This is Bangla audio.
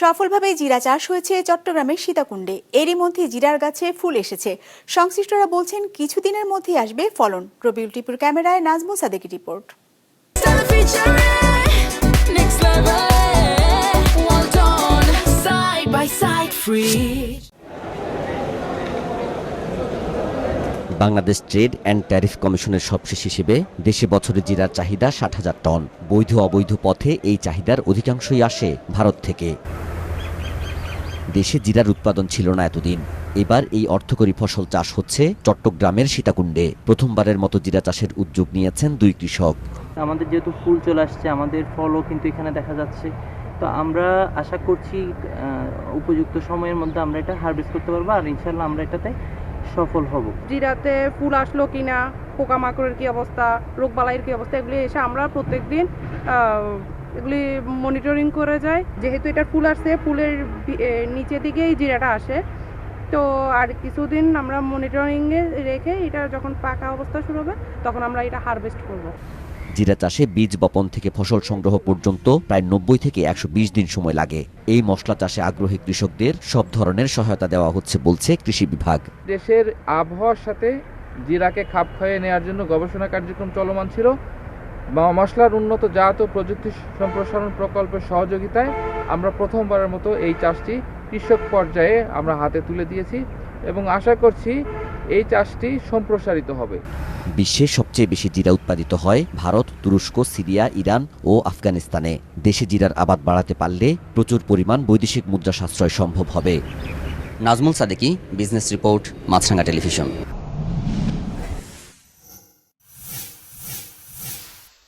সফলভাবে জিরা চাষ হয়েছে চট্টগ্রামের সীতাকুণ্ডে। এরই মধ্যে জিরার গাছে ফুল এসেছে। সংশ্লিষ্টরা বলছেন কিছুদিনের মধ্যেই আসবে ফলন। রবিউল টিপুর ক্যামেরায় নাজমুল সাদেকের রিপোর্ট। বাংলাদেশ ট্রেড অ্যান্ড ট্যারিফ কমিশনের সবশেষ হিসেবে দেশে বছরে জিরার চাহিদা ৬০,০০০ টন। বৈধ অবৈধ পথে এই চাহিদার অধিকাংশই আসে ভারত থেকে। দেশে জিরার উৎপাদন ছিল না এতদিন। এবার এই অর্থকরী ফসল চাষ হচ্ছে চট্টগ্রামের সীতাকুণ্ডে। প্রথমবারের মতো জিরা চাষের উদ্যোগ নিয়েছেন দুই কৃষক। আমাদের যেহেতু ফুল চলে আসছে, আমাদের ফলও কিন্তু এখানে দেখা যাচ্ছে, তো আমরা আশা করছি উপযুক্ত সময়ের মধ্যে আমরা এটা হারভেস্ট করতে পারবো, আর ইনশাল্লাহ আমরা এটাতে সফল হব। জিরাতে ফুল আসলো কিনা, পোকামাকড়ের কি অবস্থা, রোগবালাইয়ের কি অবস্থা, এগুলি এসে আমরা প্রত্যেকদিন এগুলি মনিটরিং করে যাই। যেহেতু এটা ফুল আসছে, ফুলের নিচে দিকেই জিরাটা আসে, তো আর কিছুদিন আমরা মনিটরিংয়ে রেখে এটা যখন পাকা অবস্থা শুরু হবে তখন আমরা এটা হারভেস্ট করব। জিরা চাষে বীজ বপন থেকে ফসল সংগ্রহ পর্যন্ত প্রায় ৯০ থেকে ১২০ দিন সময় লাগে। এই মশলা চাষে আগ্রহী কৃষকদের সব ধরনের সহায়তা দেওয়া হচ্ছে বলছে কৃষি বিভাগ। দেশের আবহাওয়ার সাথে জিরাকে খাপ খাইয়ে নেওয়ার জন্য গবেষণা কার্যক্রম চলমান ছিল। মশলার উন্নত জাত ও প্রযুক্তি সম্প্রসারণ প্রকল্পের সহযোগিতায় আমরা প্রথমবারের মতো এই চাষটি কৃষক পর্যায়ে আমরা হাতে তুলে দিয়েছি এবং আশা করছি এই চাষটি সম্প্রসারিত হবে। বিশ্বে সবচেয়ে বেশি জিরা উৎপাদিত হয় ভারত, তুরস্ক, সিরিয়া, ইরান ও আফগানিস্তানে। দেশে জিরার আবাদ বাড়াতে পারলে প্রচুর পরিমাণ বৈদেশিক মুদ্রা সাশ্রয় সম্ভব হবে। নাজমুল সাদেকি, বিজনেস রিপোর্ট, মাছরাঙ্গা টেলিভিশন।